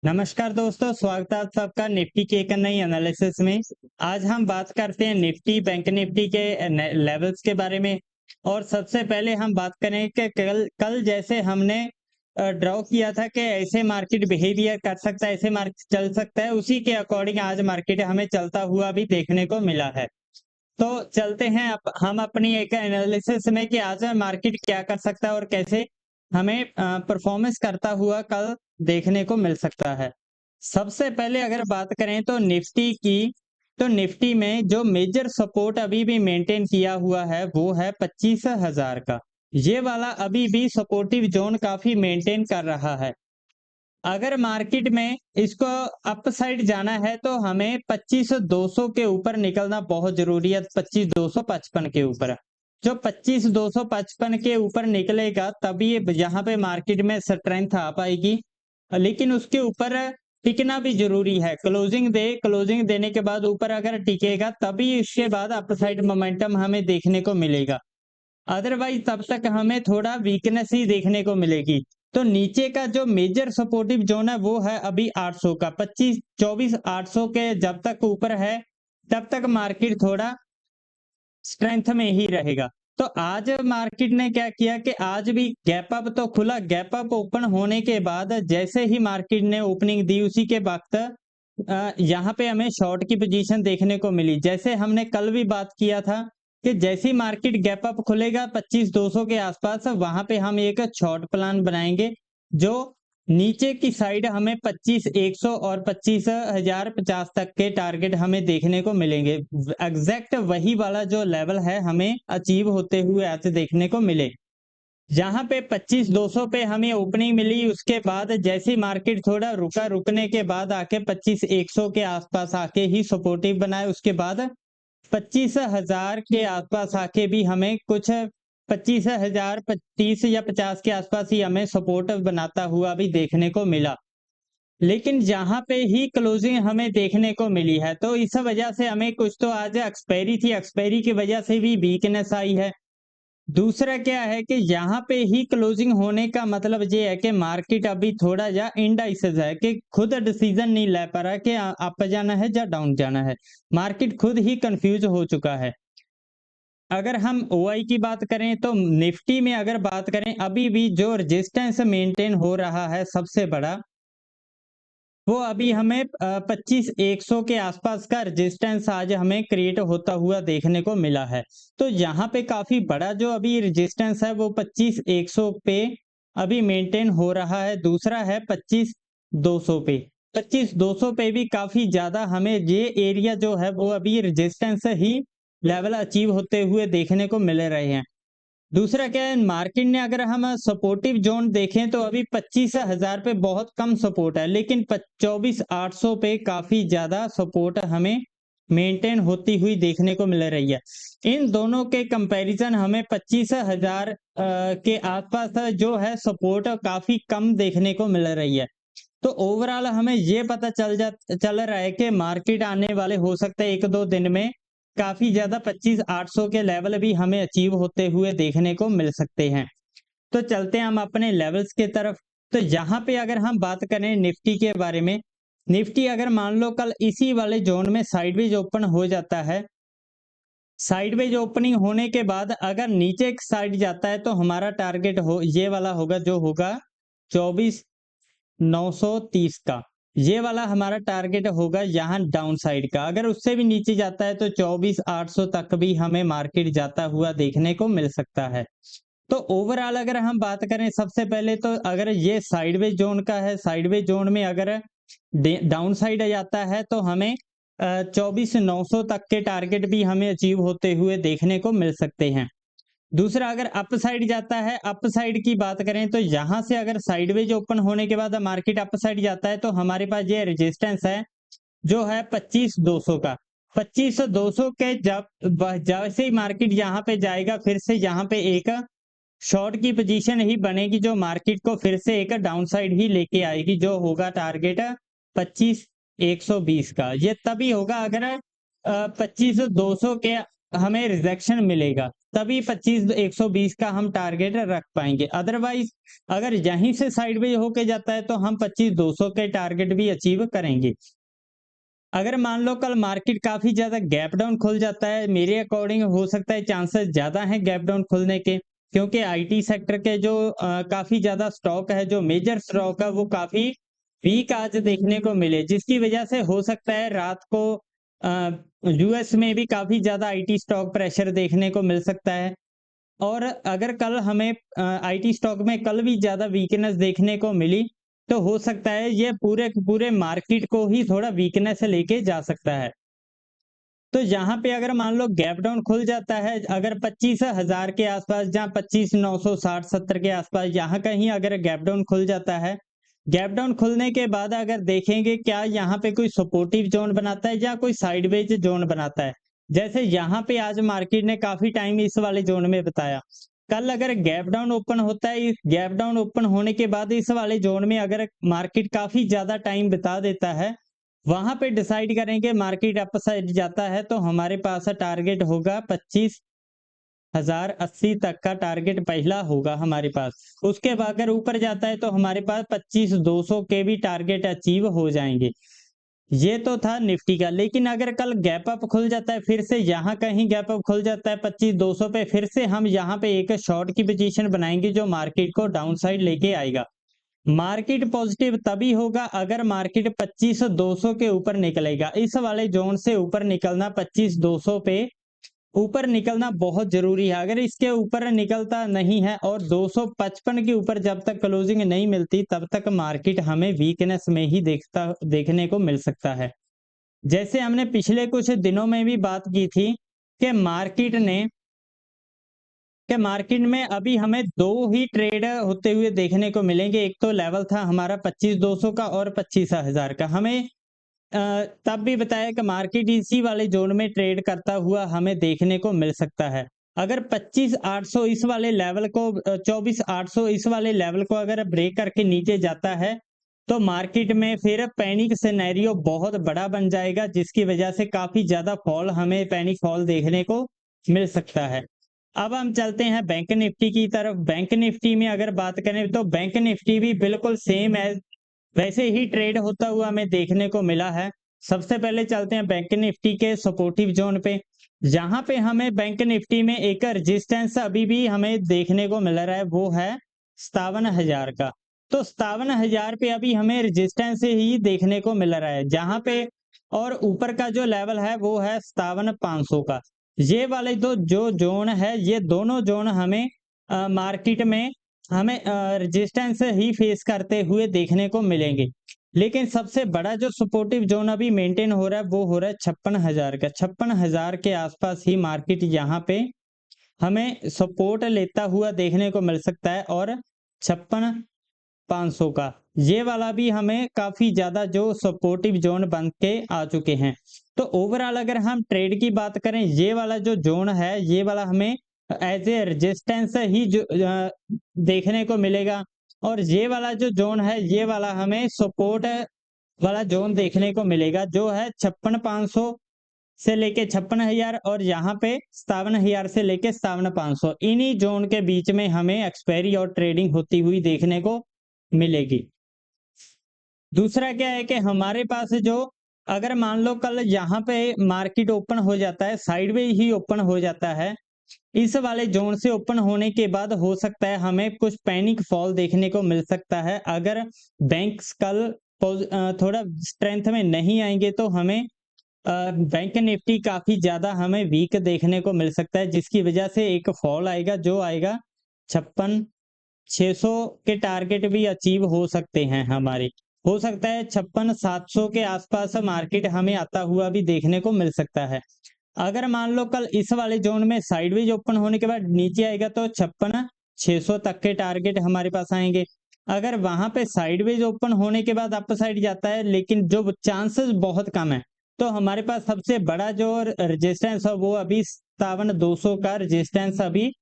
नमस्कार दोस्तों, स्वागत है आप सबका निफ्टी के एक नई एनालिसिस में। आज हम बात करते हैं निफ्टी बैंक निफ्टी के लेवल्स के बारे में। और सबसे पहले हम बात करें कि कल कल जैसे हमने ड्रॉ किया था कि ऐसे मार्केट बिहेवियर कर सकता है, ऐसे मार्केट चल सकता है, उसी के अकॉर्डिंग आज मार्केट हमें चलता हुआ भी देखने को मिला है। तो चलते हैं हम अपनी एक एनालिसिस में कि आज मार्केट क्या कर सकता है और कैसे हमें परफॉर्मेंस करता हुआ कल देखने को मिल सकता है। सबसे पहले अगर बात करें तो निफ्टी की, तो निफ्टी में जो मेजर सपोर्ट अभी भी मेंटेन किया हुआ है वो है 25,000 का। ये वाला अभी भी सपोर्टिव जोन काफी मेंटेन कर रहा है। अगर मार्केट में इसको अप साइड जाना है तो हमें 25,200 के ऊपर निकलना बहुत जरूरी है। 25,255 के ऊपर, जो 25,255 के ऊपर निकलेगा तभी यहाँ पे मार्केट में स्ट्रेंथ आ पाएगी। लेकिन उसके ऊपर टिकना भी जरूरी है। क्लोजिंग देने के बाद ऊपर अगर टिकेगा तभी उसके बाद अप साइड मोमेंटम हमें देखने को मिलेगा। अदरवाइज तब तक हमें थोड़ा वीकनेस ही देखने को मिलेगी। तो नीचे का जो मेजर सपोर्टिव जोन है वो है अभी 800 का। 24,800 के जब तक ऊपर है तब तक मार्केट थोड़ा स्ट्रेंथ में ही रहेगा। तो आज मार्केट ने क्या किया कि आज भी गैप अप तो खुला। गैप अप ओपन होने के बाद जैसे ही मार्केट ने ओपनिंग दी उसी के वक्त यहाँ पे हमें शॉर्ट की पोजीशन देखने को मिली। जैसे हमने कल भी बात किया था कि जैसे ही मार्केट गैप अप खुलेगा 25,200 के आसपास, वहां पे हम एक शॉर्ट प्लान बनाएंगे जो नीचे की साइड हमें 25,100 और 25,050 तक के टारगेट हमें देखने को मिलेंगे। एग्जैक्ट वही वाला जो लेवल है हमें अचीव होते हुए आज देखने को मिले। जहां पे 25,200 पे हमें ओपनिंग मिली, उसके बाद जैसे ही मार्केट थोड़ा रुका, रुकने के बाद आके 25,100 के आसपास आके ही सपोर्टिव बनाए। उसके बाद 25,000 के आसपास आके भी हमें कुछ 25,000 30 या 50 के आसपास ही हमें सपोर्ट बनाता हुआ भी देखने को मिला। लेकिन जहां पे ही क्लोजिंग हमें देखने को मिली है तो इस वजह से हमें कुछ तो आज एक्सपायरी थी, एक्सपायरी की वजह से भी वीकनेस आई है। दूसरा क्या है कि यहाँ पे ही क्लोजिंग होने का मतलब ये है कि मार्केट अभी थोड़ा या इनडाइसिस है कि खुद डिसीजन नहीं ले पा रहा कि अप जाना है या डाउन जाना है। मार्केट खुद ही कंफ्यूज हो चुका है। अगर हम ओआई की बात करें तो निफ्टी में अगर बात करें अभी भी जो रेजिस्टेंस मेंटेन हो रहा है सबसे बड़ा, वो अभी हमें 25,100 के आसपास का रेजिस्टेंस आज हमें क्रिएट होता हुआ देखने को मिला है। तो यहाँ पे काफी बड़ा जो अभी रेजिस्टेंस है वो 25,100 पे अभी मेंटेन हो रहा है। दूसरा है 25,200 पे। 25,200 पे भी काफी ज्यादा हमें ये एरिया जो है वो अभी रेजिस्टेंस ही लेवल अचीव होते हुए देखने को मिल रहे हैं। दूसरा क्या है, मार्केट ने अगर हम सपोर्टिव जोन देखें तो अभी 25,000 पे बहुत कम सपोर्ट है, लेकिन 24,800 पे काफी ज्यादा सपोर्ट हमें मेंटेन होती हुई देखने को मिल रही है। इन दोनों के कंपैरिजन हमें 25,000 के आसपास जो है सपोर्ट काफी कम देखने को मिल रही है। तो ओवरऑल हमें ये पता चल रहा है कि मार्केट आने वाले हो सकता है एक दो दिन में काफी ज्यादा 25,800 के लेवल भी हमें अचीव होते हुए देखने को मिल सकते हैं। तो चलते हैं हम अपने लेवल्स की तरफ। तो यहाँ पे अगर हम बात करें निफ्टी के बारे में, निफ्टी अगर मान लो कल इसी वाले जोन में साइडवेज ओपन हो जाता है, साइडवेज ओपनिंग होने के बाद अगर नीचे एक साइड जाता है तो हमारा टारगेट हो ये वाला होगा, जो होगा 24,930 का। ये वाला हमारा टारगेट होगा यहाँ डाउन साइड का। अगर उससे भी नीचे जाता है तो 24,800 तक भी हमें मार्केट जाता हुआ देखने को मिल सकता है। तो ओवरऑल अगर हम बात करें सबसे पहले तो अगर ये साइडवेज जोन का है, साइडवेज जोन में अगर डाउन साइड आ जाता है तो हमें 24,900 तक के टारगेट भी हमें अचीव होते हुए देखने को मिल सकते हैं। दूसरा अगर अप साइड जाता है, अप साइड की बात करें तो यहां से अगर साइडवेज ओपन होने के बाद मार्केट अप साइड जाता है तो हमारे पास ये रेजिस्टेंस है जो है 25,200 का। 25,200 के जब जैसे ही मार्केट यहाँ पे जाएगा फिर से यहाँ पे एक शॉर्ट की पोजीशन ही बनेगी जो मार्केट को फिर से एक डाउन साइड ही लेके आएगी, जो होगा टारगेट 25,120 का। ये तभी होगा अगर 25,200 के हमें रिजेक्शन मिलेगा। तभी 25 120 का हम टारगेट रख पाएंगे। अदरवाइज अगर यहीं से साइडवेज होके जाता है तो हम 25 200 के टारगेट भी अचीव करेंगे। अगर मान लो कल मार्केट काफी ज्यादा गैप डाउन खुल जाता है, मेरे अकॉर्डिंग हो सकता है चांसेस ज्यादा हैं गैप डाउन खुलने के, क्योंकि आईटी सेक्टर के जो काफी ज्यादा स्टॉक है, जो मेजर स्टॉक है, वो काफी वीक आज देखने को मिले, जिसकी वजह से हो सकता है रात को यूएस में भी काफी ज्यादा आईटी स्टॉक प्रेशर देखने को मिल सकता है। और अगर कल हमें आईटी स्टॉक में कल भी ज्यादा वीकनेस देखने को मिली, तो हो सकता है ये पूरे के पूरे मार्केट को ही थोड़ा वीकनेस लेके जा सकता है। तो यहाँ पे अगर मान लो गैप डाउन खुल जाता है, अगर 25,000 के आसपास, जहाँ 25,960-70 के आसपास, यहाँ कहीं अगर गैप डाउन खुल जाता है, गैप डाउन खुलने के बाद अगर देखेंगे क्या यहाँ पे कोई सपोर्टिव जोन बनाता है या कोई साइडवेज जोन बनाता है। जैसे यहाँ पे आज मार्केट ने काफी टाइम इस वाले जोन में बताया, कल अगर गैप डाउन ओपन होता है, इस गैप डाउन ओपन होने के बाद इस वाले जोन में अगर मार्केट काफी ज्यादा टाइम बिता देता है, वहां पे डिसाइड करेंगे मार्केट अप साइड जाता है, तो हमारे पास टारगेट होगा 25,080 तक का टारगेट पहला होगा हमारे पास। उसके बाद अगर ऊपर जाता है तो हमारे पास 25,200 के भी टारगेट अचीव हो जाएंगे। ये तो था निफ्टी का। लेकिन अगर कल गैप अप खुल जाता है, फिर से यहाँ कहीं गैप अप खुल जाता है 25,200 पे, फिर से हम यहाँ पे एक शॉर्ट की पोजीशन बनाएंगे जो मार्केट को डाउन साइड लेके आएगा। मार्केट पॉजिटिव तभी होगा अगर मार्केट 25,200 के ऊपर निकलेगा। इस वाले जोन से ऊपर निकलना, 25,200 पे ऊपर निकलना बहुत जरूरी है। अगर इसके ऊपर निकलता नहीं है और 255 के ऊपर जब तक क्लोजिंग नहीं मिलती, तब तक मार्केट हमें वीकनेस में ही देखने को मिल सकता है। जैसे हमने पिछले कुछ दिनों में भी बात की थी कि मार्केट में अभी हमें दो ही ट्रेड होते हुए देखने को मिलेंगे। एक तो लेवल था हमारा 25,200 का और 25,000 का। हमें तब भी बताया कि मार्केट इसी वाले जोन में ट्रेड करता हुआ हमें देखने को मिल सकता है। अगर 25,800 इस वाले लेवल को 24,800 इस वाले लेवल को अगर ब्रेक करके नीचे जाता है, तो मार्केट में फिर पैनिक सिनेरियो बहुत बड़ा बन जाएगा, जिसकी वजह से काफी ज्यादा फॉल, हमें पैनिक फॉल देखने को मिल सकता है। अब हम चलते हैं बैंक निफ्टी की तरफ। बैंक निफ्टी में अगर बात करें तो बैंक निफ्टी भी बिल्कुल सेम एज वैसे ही ट्रेड होता हुआ हमें देखने को मिला है। सबसे पहले चलते हैं बैंक निफ्टी के सपोर्टिव जोन पे। जहां पे हमें बैंक निफ्टी में एक रेजिस्टेंस अभी भी हमें देखने को मिल रहा है, वो है 57,000 का। तो 57,000 पे अभी हमें रेजिस्टेंस ही देखने को मिल रहा है जहां पे, और ऊपर का जो लेवल है वो है 57,500 का। ये वाले दो जो जोन है, ये दोनों जोन हमें मार्केट में हमें रेजिस्टेंस ही फेस करते हुए देखने को मिलेंगे। लेकिन सबसे बड़ा जो सपोर्टिव जोन अभी मेंटेन हो रहा है, वो हो रहा है 56,000 का। 56,000 के आसपास ही मार्केट यहाँ पे हमें सपोर्ट लेता हुआ देखने को मिल सकता है, और 56,500 का ये वाला भी हमें काफी ज्यादा जो सपोर्टिव जोन बन के आ चुके हैं। तो ओवरऑल अगर हम ट्रेड की बात करें, ये वाला जो जोन है, ये वाला हमें एज ए रेजिस्टेंस ही जो देखने को मिलेगा, और ये वाला जो जोन है, ये वाला हमें सपोर्ट वाला जोन देखने को मिलेगा, जो है 56,500 से लेके 56,000, और यहाँ पे 57,000 से लेके 57,500। इन्हीं जोन के बीच में हमें एक्सपायरी और ट्रेडिंग होती हुई देखने को मिलेगी। दूसरा क्या है कि हमारे पास जो, अगर मान लो कल यहाँ पे मार्केट ओपन हो जाता है, साइडवेज ही ओपन हो जाता है, इस वाले जोन से ओपन होने के बाद हो सकता है हमें कुछ पैनिक फॉल देखने को मिल सकता है। अगर बैंक्स कल थोड़ा स्ट्रेंथ में नहीं आएंगे, तो हमें बैंक निफ्टी काफी ज्यादा हमें वीक देखने को मिल सकता है, जिसकी वजह से एक फॉल आएगा, जो आएगा 56,600 के टारगेट भी अचीव हो सकते हैं हमारे। हो सकता है 56,700 के आसपास मार्केट हमें आता हुआ भी देखने को मिल सकता है। अगर मान लो कल इस वाले जोन में साइडवेज ओपन होने के बाद नीचे आएगा, तो 56,600 तक के टारगेट हमारे पास आएंगे। अगर वहां पे साइडवेज ओपन होने के बाद अप साइड जाता है, लेकिन जो चांसेस बहुत कम है, तो हमारे पास सबसे बड़ा जो रेजिस्टेंस है, वो अभी 57,200 का रेजिस्टेंस अभी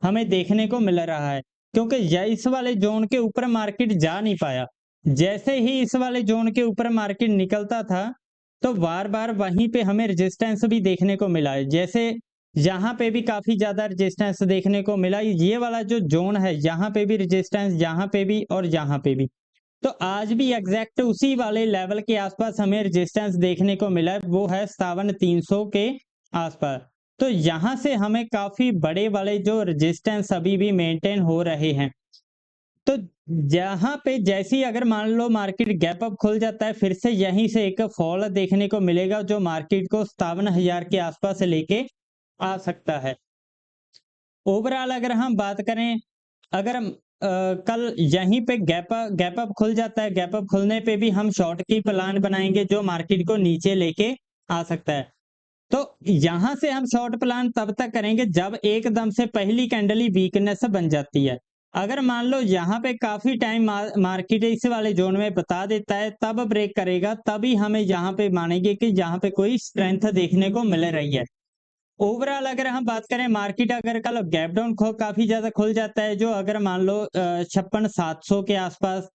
हमें देखने को मिल रहा है, क्योंकि इस वाले जोन के ऊपर मार्केट जा नहीं पाया। जैसे ही इस वाले जोन के ऊपर मार्केट निकलता था, तो बार बार वहीं पे हमें रेजिस्टेंस भी देखने को मिला है। जैसे यहाँ पे भी काफी ज्यादा रेजिस्टेंस देखने को मिला। ये वाला जो जोन है यहाँ पे भी रेजिस्टेंस, यहाँ पे भी और यहाँ पे भी। तो आज भी एग्जैक्ट उसी वाले लेवल के आसपास हमें रेजिस्टेंस देखने को मिला, वो है 57,300 के आसपास। तो यहाँ से हमें काफी बड़े वाले जो रेजिस्टेंस अभी भी मेंटेन हो रहे हैं। तो जहां पे जैसे ही अगर मान लो मार्केट गैप अप खुल जाता है, फिर से यहीं से एक फॉल देखने को मिलेगा जो मार्केट को 57,000 के आसपास लेके आ सकता है। ओवरऑल अगर हम बात करें, अगर कल यहीं पे गैप अप खुल जाता है, गैप अप खुलने पे भी हम शॉर्ट की प्लान बनाएंगे जो मार्केट को नीचे लेके आ सकता है। तो यहां से हम शॉर्ट प्लान तब तक करेंगे जब एकदम से पहली कैंडल ही वीकनेस बन जाती है। अगर मान लो यहाँ पे काफी टाइम मार्केट इस वाले जोन में बता देता है, तब ब्रेक करेगा, तभी हमें यहाँ पे मानेंगे कि यहाँ पे कोई स्ट्रेंथ देखने को मिल रही है। ओवरऑल अगर हम बात करें, मार्केट अगर कल गैप डाउन काफी ज्यादा खुल जाता है, जो अगर मान लो 56,700 के आसपास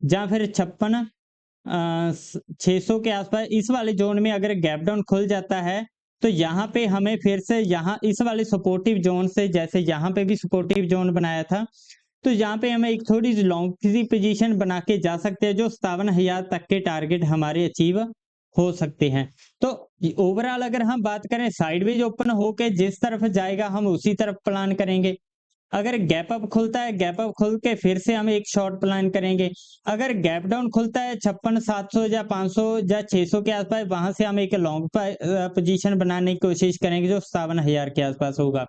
या फिर 56,600 के आसपास इस वाले जोन में अगर गैप डाउन खुल जाता है, तो यहाँ पे हमें फिर से यहाँ इस वाले सपोर्टिव जोन से, जैसे यहाँ पे भी सपोर्टिव जोन बनाया था, तो यहाँ पे हमें एक थोड़ी सी लॉन्ग की पोजीशन बना के जा सकते हैं, जो 57,000 तक के टारगेट हमारे अचीव हो सकते हैं। तो ओवरऑल अगर हम बात करें, साइडवेज ओपन होके जिस तरफ जाएगा हम उसी तरफ प्लान करेंगे। अगर गैप अप खुलता है, गैप अप खुल के फिर से हम एक शॉर्ट प्लान करेंगे। अगर गैप डाउन खुलता है 56,700 या 500 या 600 के आसपास, वहां से हम एक लॉन्ग पोजीशन बनाने की कोशिश करेंगे जो 57,000 के आसपास होगा।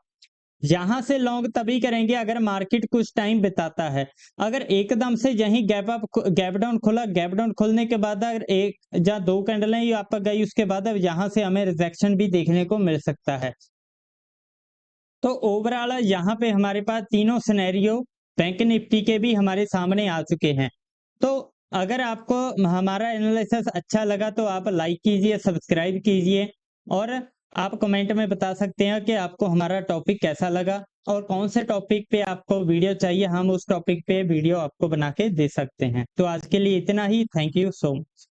यहां से लॉन्ग तभी करेंगे अगर मार्केट कुछ टाइम बिताता है। अगर एकदम से यही गैप डाउन खुला, गैप डाउन खुलने के बाद अगर एक या दो कैंडलें ही आप गई, उसके बाद अब यहां से हमें रिजेक्शन भी देखने को मिल सकता है। तो ओवरऑल यहाँ पे हमारे पास तीनों सिनेरियो बैंक निफ्टी के भी हमारे सामने आ चुके हैं। तो अगर आपको हमारा एनालिसिस अच्छा लगा तो आप लाइक कीजिए, सब्सक्राइब कीजिए, और आप कमेंट में बता सकते हैं कि आपको हमारा टॉपिक कैसा लगा और कौन से टॉपिक पे आपको वीडियो चाहिए, हम उस टॉपिक पे वीडियो आपको बना के दे सकते हैं। तो आज के लिए इतना ही। Thank you so much.